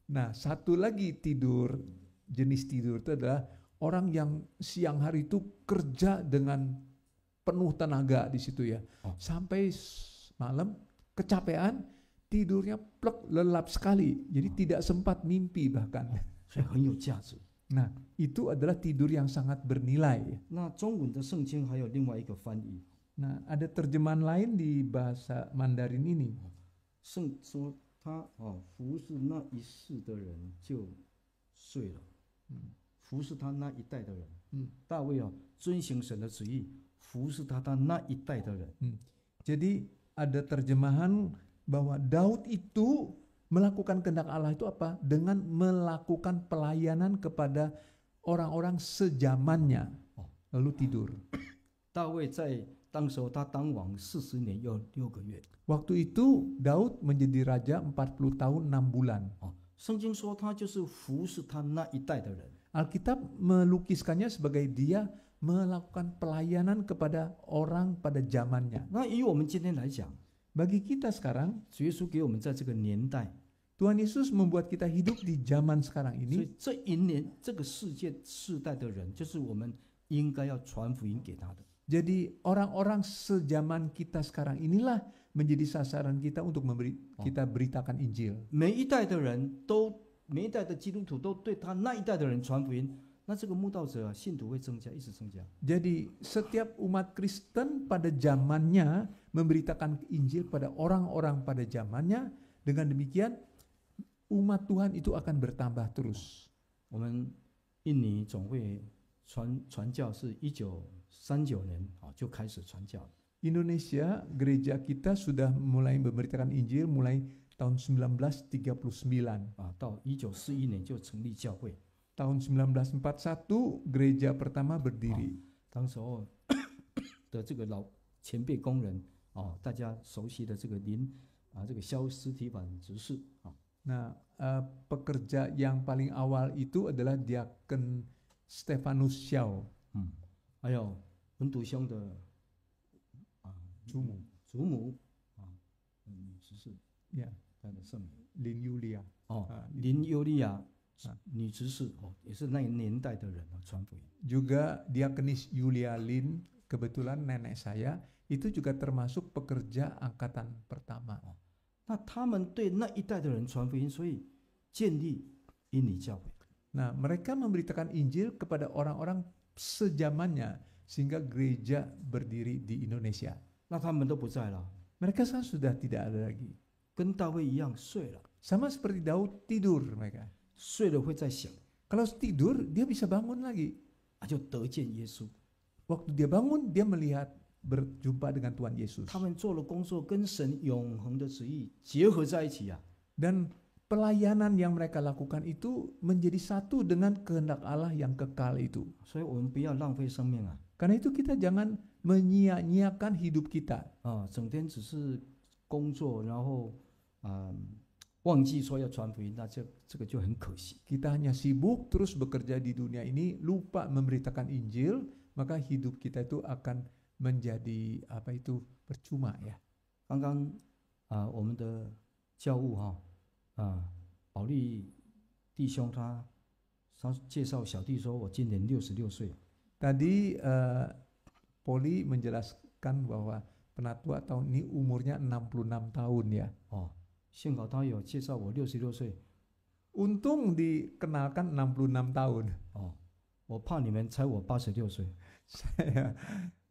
Nah, satu lagi tidur jenis tidur itu adalah orang yang siang hari itu kerja dengan penuh tenaga di situ ya. Sampai malam kecapean, tidurnya plek lelap sekali. Jadi tidak sempat mimpi bahkan. 所以很有价值。 Nah, itu adalah tidur yang sangat bernilai. 那中文的圣经还有另外一个翻译， Nah, ada terjemahan lain di bahasa Mandarin ini. 圣说他服侍那一世的人就睡了，服侍他那一代的人。大卫遵行神的旨意，服侍他那一代的人。 Jadi ada terjemahan bahwa Daud itu melakukan kehendak Allah itu apa? Dengan melakukan pelayanan kepada orang-orang sezamannya, lalu tidur. 大卫在当时候他当王40年又6个月。 Waktu itu Daud menjadi raja 40 tahun 6 bulan. 圣经说他就是服侍他那一代的人。 Alkitab melukiskannya sebagai dia melakukan pelayanan kepada orang pada zamannya. 那以我们今天来讲， Bagi kita sekarang, 主耶稣给我们在这个年代， Tuhan Yesus membuat kita hidup di zaman sekarang 所 ini. 以这一年这个世代的人，就是我们应该要传福音给他的。 Jadi orang-orang sezaman kita sekarang inilah menjadi sasaran kita untuk kita beritakan Injil. 每一代的基督徒都对他那一代的人传福音，那这个慕道者信徒会增加，一直增加。 Jadi setiap umat Kristen pada zamannya memberitakan Injil pada orang-orang pada zamannya. Dengan demikian umat Tuhan itu akan bertambah terus. 我们印尼总会传教是1939年就开始传教。 Indonesia, gereja kita sudah mulai memberitakan Injil mulai tahun 1939. 到1941年就成立教会。 Tahun 1941 gereja pertama berdiri. 当时候的这个老前辈工人大家熟悉的这个这个萧斯提反执事 Nah, pekerja yang paling awal itu adalah Diaken Stefanus Xiao. 还有文笃兄的祖母女执事， Ya, 她的圣名 Lin Yulia. 林优利亚女执事也是那个年代的人传福音。 Juga Diakenis Yulia Lin, kebetulan nenek saya, itu juga termasuk pekerja angkatan pertama. 那他们对那一代的人传福音，所以建立印尼教会。 Nah, mereka memberitakan Injil kepada orang-orang sezamannya sehingga gereja berdiri di Indonesia. 那他们都不在了， Mereka sekarang sudah tidak ada lagi. 跟大卫一样睡了， Sama seperti Daud, tidur mereka. 睡了会再想， Kalau tidur, dia bisa bangun lagi. 就得见耶稣。 Waktu dia bangun, dia melihat berjumpa dengan Tuhan Yesus. 他们做了工作，跟神永恒的旨意结合在一起啊。 Dan pelayanan yang mereka lakukan itu menjadi satu dengan kehendak Allah yang kekal itu. 所以我们不要浪费生命啊！ Karena itu kita jangan menyia-nyiakan hidup kita. 整天只是工作，然后忘记说要传福音，那这个就很可惜。 Kita hanya sibuk terus bekerja di dunia ini, lupa memberitakan Injil, maka hidup kita itu akan menjadi percuma ya. 刚刚我们的教务保利弟兄他介绍小弟说，我今年66岁。 Tadi Poli menjelaskan bahwa penatua tahun ini umurnya 66 tahun ya. 幸好他有介绍我66岁。 Untung dikenalkan 66 tahun. 我怕你们猜我86岁。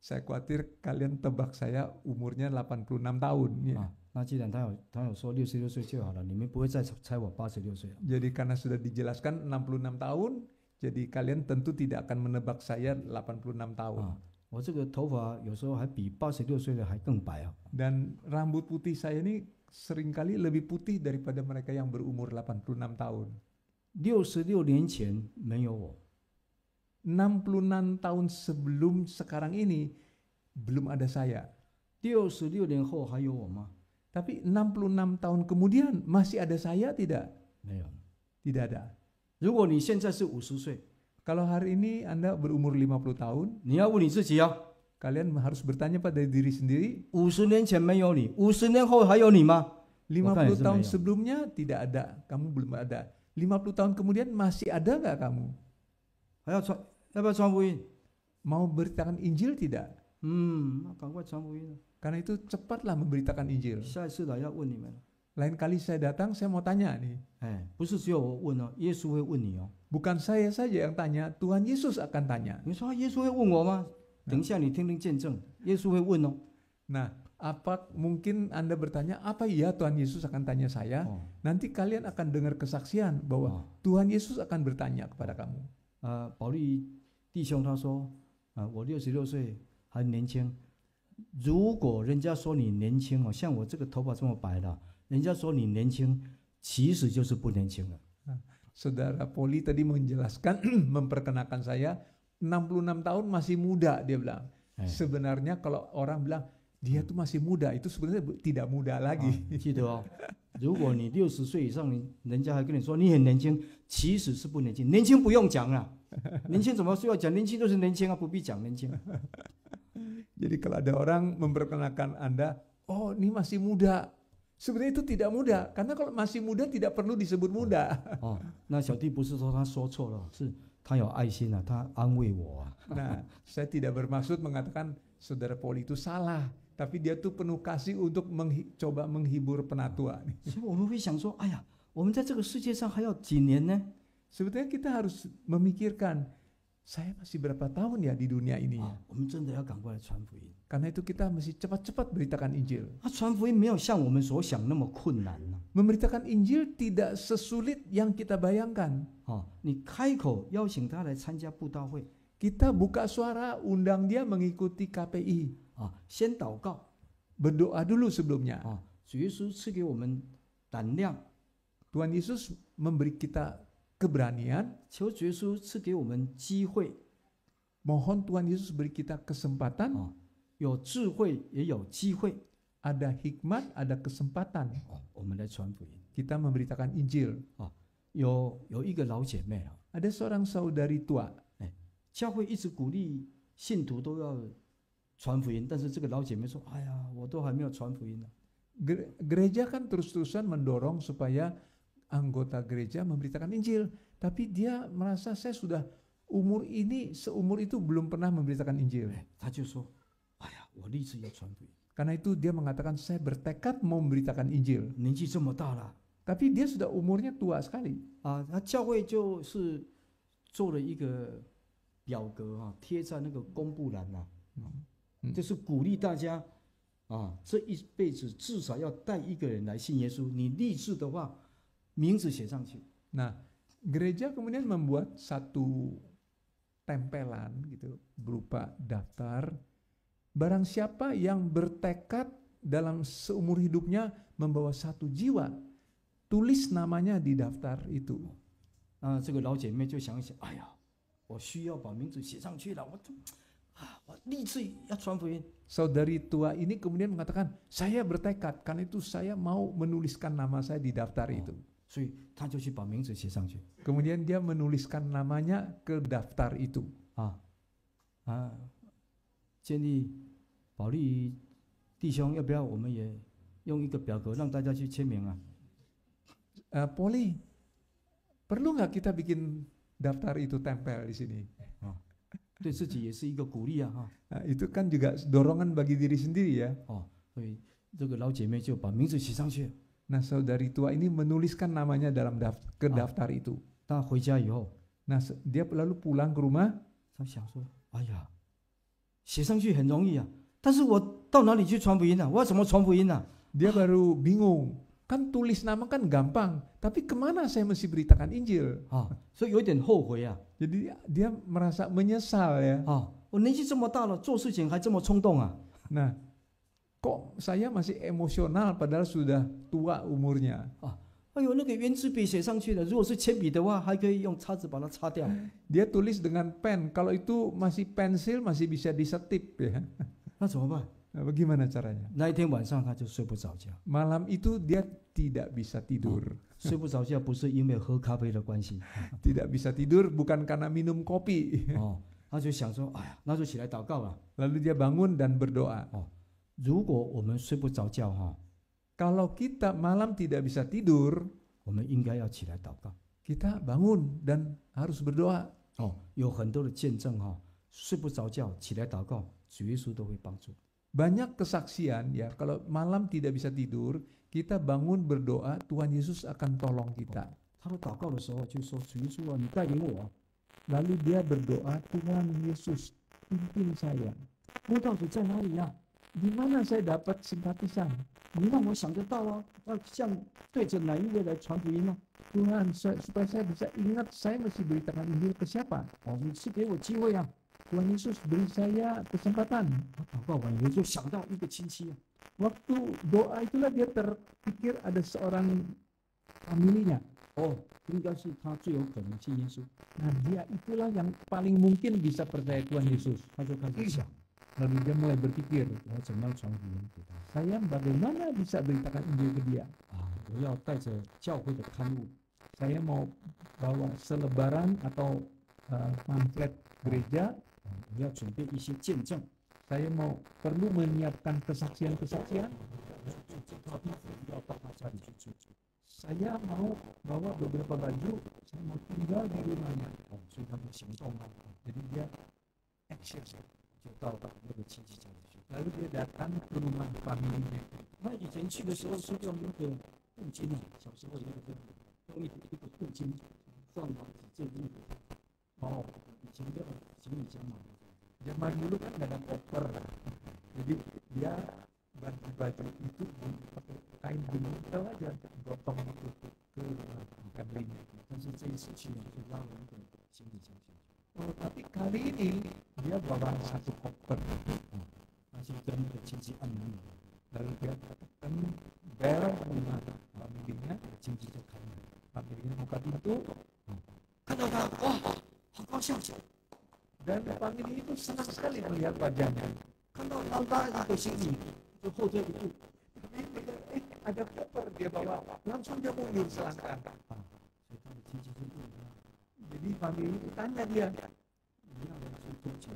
Saya khawatir kalian tebak saya umurnya 86 tahun. Ya. 那既然他有说66岁就好了，你们不会再猜我86岁了。 Jadi karena sudah dijelaskan 66 tahun, jadi kalian tentu tidak akan menebak saya 86 tahun. 我这个头发有时候还比86岁的还更白啊。 Dan rambut putih saya ini seringkali lebih putih daripada mereka yang berumur 86 tahun. 66年前没有我， 66 tahun sebelum sekarang ini belum ada saya. 66年后还有我吗？ Tapi 66 tahun kemudian masih ada saya tidak? 没有。 Tidak ada. 如果你现在是50岁， Kalau hari ini Anda berumur 50 tahun, 你要问你自己kalian harus bertanya pada diri sendiri, 50年前没有你，50年后还有你吗？ 50 tahun sebelumnya tidak ada, kamu belum ada. 50 tahun kemudian masih ada nggak kamu? 还要传，要不要传福音？ Mau beritakan Injil tidak? 那赶快传福音了。 Karena itu cepatlah memberitakan Injil. 下一次来要问你们， Lain kali saya datang, saya mau tanya nih. 不是只有我问哦，耶稣会问你哦。 Bukan saya saja yang tanya, Tuhan Yesus akan tanya. 你说耶稣会问我吗？等一下你听听见证，耶稣会问哦。 Nah, apa mungkin Anda bertanya, apa iya Tuhan Yesus akan tanya saya? Nanti kalian akan dengar kesaksian bahwa Tuhan Yesus akan bertanya kepada kamu. 保利弟兄他说，我66岁还年轻，如果人家说你年轻哦，像我这个头发这么白的，人家说你年轻，其实就是不年轻了。 Saudara Poli tadi menjelaskan, memperkenalkan saya, 66 tahun masih muda, dia bilang. Sebenarnya kalau orang bilang, dia tuh masih muda, itu sebenarnya tidak muda lagi. 记得哦，如果你60岁以上，人家还跟你说你很年轻，其实是不年轻。年轻不用讲了，年轻怎么需要讲？年轻就是年轻啊，不必讲年轻。 Jadi kalau ada orang memperkenalkan Anda, oh ini masih muda. Sebenarnya itu tidak muda, karena kalau masih muda tidak perlu disebut muda. 那小弟不是说他说错了，是他有爱心啊，他安慰我啊。 Nah, saya tidak bermaksud mengatakan saudara Poli itu salah, tapi dia tuh penuh kasih untuk coba menghibur penatua. 所以我们会想说，哎呀，我们在这个世界上还要几年呢？ Sebetulnya kita harus memikirkan, saya masih berapa tahun ya di dunia ini? 我们真的要赶快来传福音。 Karena itu kita mesti cepat-cepat beritakan Injil. 传福音没有像我们所想那么困难呢。 Memberitakan Injil tidak sesulit yang kita bayangkan. 你开口邀请他来参加布道会， Kita buka suara, undang dia mengikuti KPI. 先祷告， Berdoa dulu sebelumnya. 主耶稣赐给我们胆量， Tuhan Yesus memberi kita keberanian. 求主耶稣赐给我们机会， Mohon Tuhan Yesus beri kita kesempatan. 有智慧也有机会， Ada hikmat, ada kesempatan. 我们来传福音。 Kita memberitakan Injil. 有一个老姐妹啊， Ada seorang saudari tua. 教会一直鼓励信徒都要传福音，但是这个老姐妹说：“哎呀，我都还没有传福音呢。” Gereja kan terus-terusan mendorong supaya anggota gereja memberitakan Injil, tapi dia merasa saya sudah seumur itu belum pernah memberitakan Injil. 她就说：“哎呀，我立志要传福音。 Karena itu dia mengatakan saya bertekad mau memberitakan Injil. 年纪这么大了 Tapi dia sudah umurnya tua sekali. 那教会就是做了一个表格贴在那个公布栏就是鼓励大家这一辈子至少要带一个人来信耶稣。你立志的话，名字写上去。 Nah, gereja kemudian membuat satu tempelan gitu berupa daftar. Barang siapa yang bertekad dalam seumur hidupnya membawa satu jiwa, tulis namanya di daftar itu. 这个老姐妹就想一想，哎呀，我需要把名字写上去了，我立志要传福音。 Saudari tua ini kemudian mengatakan, saya bertekad, karena itu saya mau menuliskan nama saya di daftar itu. 所以他就去把名字写上去。 Kemudian dia menuliskan namanya ke daftar itu. 建议保利弟兄，要不要我们也用一个表格让大家去签名啊？ Poli, perlu nggak kita bikin daftar itu tempel di sini? 对自己也是一个鼓励啊！ Itu kan juga dorongan bagi diri sendiri ya. 所以这个老姐妹就把名字写上去。 Nah, saudari tua ini menuliskan namanya dalam ke daftar itu. 她回家以后， Nah, dia lalu pulang ke rumah. 她想说：“哎呀，写上去很容易啊，但是我到哪里去传福音啊？我要怎么传福音啊？” Dia baru bingung. Kan tulis nama kan gampang, tapi kemana saya mesti beritakan Injil? 所以有点后悔啊。 Jadi dia merasa menyesal ya. 我年纪这么大了，做事情还这么冲动啊。 Nah, kok saya masih emosional padahal sudah tua umurnya. 哎呦，那个圆珠笔写上去了，如果是铅笔的话，还可以用叉子把它擦掉。 Dia tulis dengan pen. Kalau itu masih pensil masih bisa disetip ya. 那怎么办？ Nah, bagaimana caranya? 那一天晚上他就睡不着觉。 Malam itu dia tidak bisa tidur. 睡不着觉不是因为喝咖啡的关系。 Tidak bisa tidur bukan karena minum kopi. 他就想说：“哎呀，那就起来祷告了。” Lalu dia bangun dan berdoa. 如果我们睡不着觉 Kalau kita malam tidak bisa tidur, 我们应该要起来祷告。kita bangun dan harus berdoa. 有很多的见证睡不着觉起来祷告，主耶稣都会帮助。 Banyak kesaksian ya, kalau malam tidak bisa tidur, kita bangun berdoa, Tuhan Yesus akan tolong kita. 他的祷告的时候就说：“主耶稣啊，你带领我。” Lalu dia berdoa, Tuhan Yesus pimpin saya. 我到底在哪里呀？ Di mana saya dapat simpatisan? 你让我想得到啊，要像对着哪一位来传福音呢？ Tuhan, supaya saya bisa ingat saya mesti beritakan Injil ke siapa? 你是给我机会啊！ Tuhan Yesus beri saya kesempatan. 他祷告完以后就想到一个亲戚啊， Waktu doa itulah dia terpikir ada seorang familinya. 应该是他最有可能信耶稣， Nah, dia itulah yang paling mungkin bisa percaya Tuhan Yesus. 他就开始想 Lalu dia mulai berpikir, 我怎么样传福音给他 saya bagaimana bisa beritakan Injil ke dia? 我要带着教会的刊物， Saya mau bawa selebaran atau pamflet gereja. 我要准备一些见证， Saya mau perlu menyiapkan kesaksian-kesaksian. 套衣服要到他家里去住， Saya mau bawa beberapa baju. Saya mau tinggal di rumahnya. 所以他们行动啊， Jadi dia action. 就到那个亲戚家里去。 Lalu dia datang ke rumah familinya. 他以前去的时候是用那个布巾啊，小时候有一个用一个布巾放好几件衣服。以前的行李箱嘛。 Zaman dulu kan nggak ada koper, jadi dia baju itu pakai kain buntel aja, gotong itu ke rumah familinya. 但是这一次去呢，就拉了一个行李箱进去。 Tapi kali ini dia bawa satu koper. 他就跟那个亲戚按门铃， Lalu dia tekan bel rumah familinya, 亲戚就开门， familinya buka pintu, 看到他，哇，好高兴！ dan famili itu senang sekali melihat wajahnya. 看到老大一个行李，就后退一步， Ada koper dia bawa, langsung dia mundur selangkah. 所以他的亲戚就问他， Jadi famili itu tanya dia, 你要来住多久？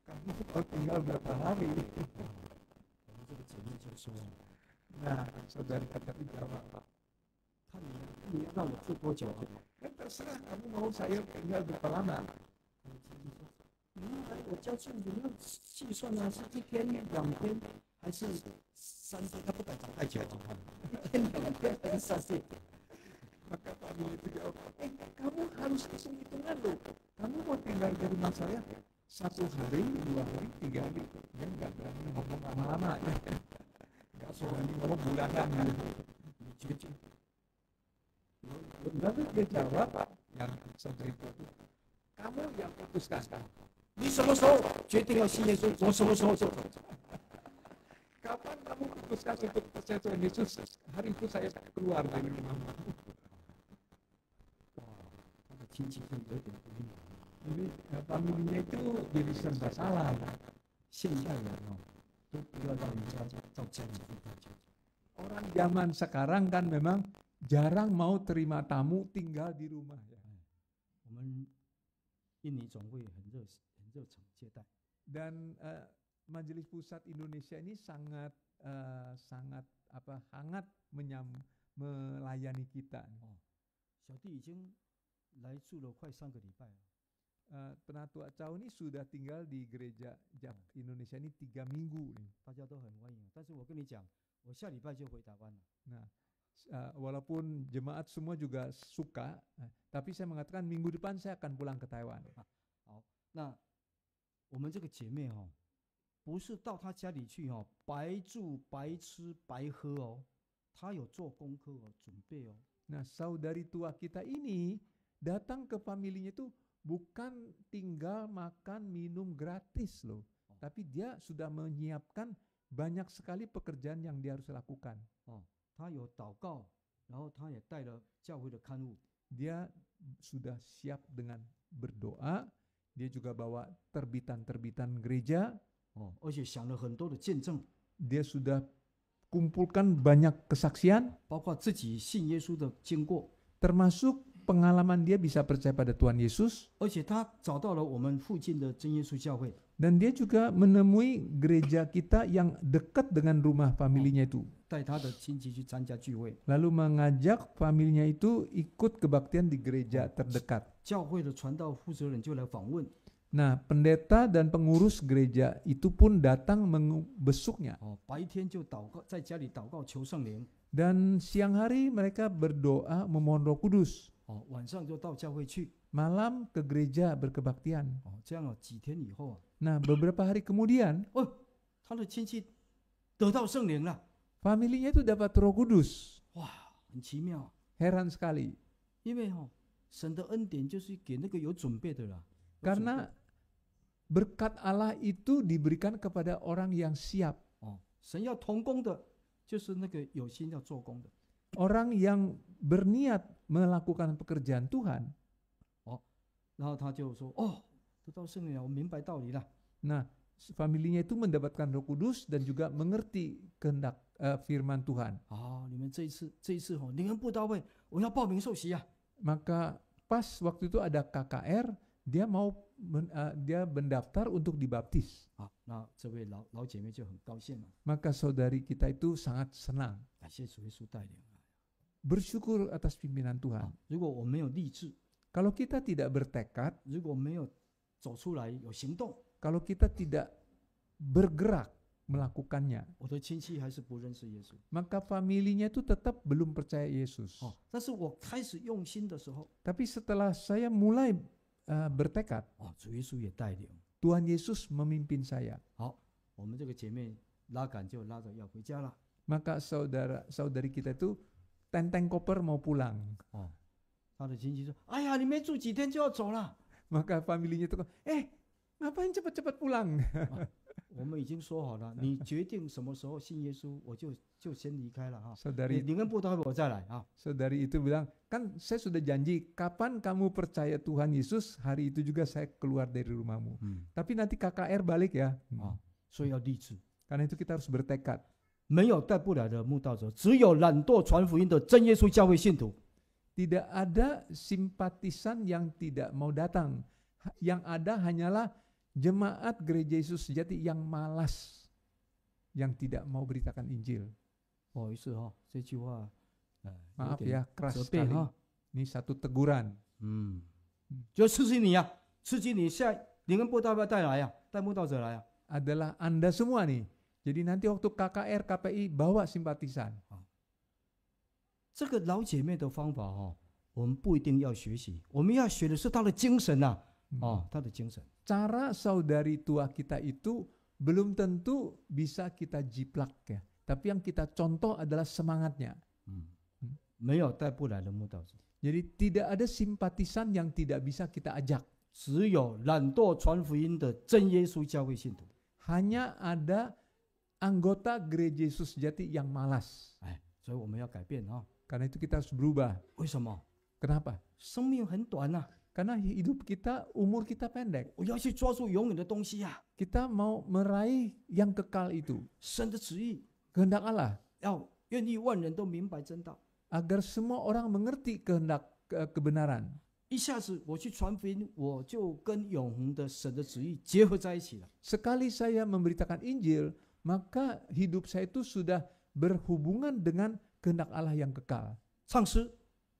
kamu mau tinggal berapa hari? 我们这个姐妹就说， Nah, saudara kata dijawab, 看你要让我住多久啊？ terserah kamu mau saya tinggal berapa lama. 我交税你要计算啊，是1天、2天还是3天？他不敢讲太久，1天、2天还是3天？ Maka famili itu jawab, kamu harus hitung-hitungan loh. Kamu mau tinggal di rumah saya 1 hari, 2 hari, 3 hari. Dia nggak berani ngomong lama-lama. Nggak berani ngomong bulanan. Lalu dia jawab, yang saudara itu, kamu yang putuskan. 你什么时候决定要信耶稣？我什么时候就走。 Kapan kamu putuskan untuk percaya Tuhan Yesus? Hari itu saya keluar dari rumahmu. 他的亲戚就有点不明白。 Jadi familinya itu jadi serba salah. 现代人都不要让人家到家里去拜教。 Orang zaman sekarang kan memang jarang mau terima tamu tinggal di rumah ya. 我们印尼总会很热诚接待。 Dan Majelis Pusat Indonesia ini sangat hangat melayani kita. 小弟已经来住了快3个礼拜了。 Penatua Chow ini sudah tinggal di gereja Indonesia ini 3 minggu nih. 大家都很欢迎，但是我跟你讲，我下礼拜就回台湾了。 Nah, walaupun jemaat semua juga suka, tapi saya mengatakan minggu depan saya akan pulang ke Taiwan. 好，那我们这个姐妹不是到她家里去白住白吃白喝她有做功课准备Nah, saudari tua kita ini datang ke familinya itu bukan tinggal makan minum gratis loh, tapi dia sudah menyiapkan banyak sekali pekerjaan yang dia harus lakukan. 她有祷告，然后她也带了教会的刊物。 Dia sudah siap dengan berdoa, dia juga bawa terbitan-terbitan gereja. 而且想了很多的见证， Dia sudah kumpulkan banyak kesaksian, 包括自己信耶稣的经过， termasuk pengalaman dia bisa percaya pada Tuhan Yesus, 而且他找到了我们附近的真耶稣教会， dan dia juga menemui gereja kita yang dekat dengan rumah familinya itu. 带他的亲戚去参加聚会。 Lalu mengajak familinya itu ikut kebaktian di gereja terdekat. 教会的传道负责人就来访问， Nah, pendeta dan pengurus gereja itu pun datang membesuknya. 白天就祷告，在家里祷告求圣灵， Dan siang hari mereka berdoa memohon Roh Kudus. 晚上就到教会去， Malam ke gereja berkebaktian. 这样几天以后 Nah, beberapa hari kemudian 他的亲戚得到圣灵了， familinya itu dapat Roh Kudus. 很奇妙， Heran sekali. 因为神的恩典就是给那个有准备的啦， Karena berkat Allah itu diberikan kepada orang yang siap. 神要同工的，就是那个有心要做工的。 Orang yang berniat melakukan pekerjaan Tuhan. 然后他就说：“得到圣灵了，我明白道理了。 Nah, familinya itu mendapatkan Roh Kudus dan juga mengerti kehendak firman Tuhan. 你们这一次灵恩布道会，我要报名受洗啊！ Maka pas waktu itu ada KKR, dia mendaftar untuk dibaptis. 那这位老姐妹就很高兴了， Maka saudari kita itu sangat senang, 感谢主耶稣带领。 bersyukur atas pimpinan Tuhan. 如果我没有立志， Kalau kita tidak bertekad, 如果没有走出来有行动， kalau kita tidak bergerak melakukannya, 我的亲戚还是不认识耶稣。 maka familinya itu tetap belum percaya Yesus. 但是我开始用心的时候， Tapi setelah saya mulai bertekad, 主耶稣也带领。 Tuhan Yesus memimpin saya. 我们这个姐妹拉杆就拉着要回家了。 Maka saudari kita itu tenteng koper mau pulang. 他的亲戚说：“哎呀，你没住几天就要走了。 Maka familinya itu, ngapain cepat-cepat pulang? 我们已经说好了，你决定什么时候信耶稣，我就先离开了哈。 Saudari 灵恩布道会我再来啊。 Saudari itu bilang, kan saya sudah janji, kapan kamu percaya Tuhan Yesus, hari itu juga saya keluar dari rumahmu. Tapi nanti KKR balik ya. 所以要立志。 Karena itu kita harus bertekad. 没有带不来的慕道者，只有懒惰传福音的真耶稣教会信徒。 Tidak ada simpatisan yang tidak mau datang. Yang ada hanyalah jemaat gereja Yesus sejati yang malas, yang tidak mau beritakan Injil. 不好意思这句话， Maaf ya, keras 责备 sekali. Ini satu teguran. 就刺激你啊，刺激你下灵恩布道会带来啊，带慕道者来啊。 Adalah Anda semua nih. Jadi nanti waktu KKR, KPI bawa simpatisan. 这个老姐妹的方法我们不一定要学习，我们要学的是她的精神呐，她的精神。 Cara saudari tua kita itu belum tentu bisa kita jiplak ya. Tapi yang kita contoh adalah semangatnya. 没有带不来的慕道者， Jadi tidak ada simpatisan yang tidak bisa kita ajak. 只有懒惰传福音的真耶稣教会信徒。 Hanya ada anggota gereja Yesus sejati yang malas. 所以我们要改变Karena itu kita harus berubah. 为什么？ Kenapa? 生命很短呐， Karena hidup kita, umur kita pendek. 我要去抓住永远的东西啊！ Kita mau meraih yang kekal itu. 神的旨意 Kehendak Allah. 要愿意万人都明白真道。 Agar semua orang mengerti kehendak kebenaran. 一下子我去传福音，我就跟永恒的神的旨意结合在一起了。 Sekali saya memberitakan Injil, maka hidup saya itu sudah berhubungan dengan kehendak Allah yang kekal. 唱诗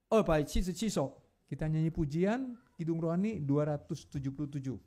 277首， Kita nyanyi pujian Kidung Rohani 277.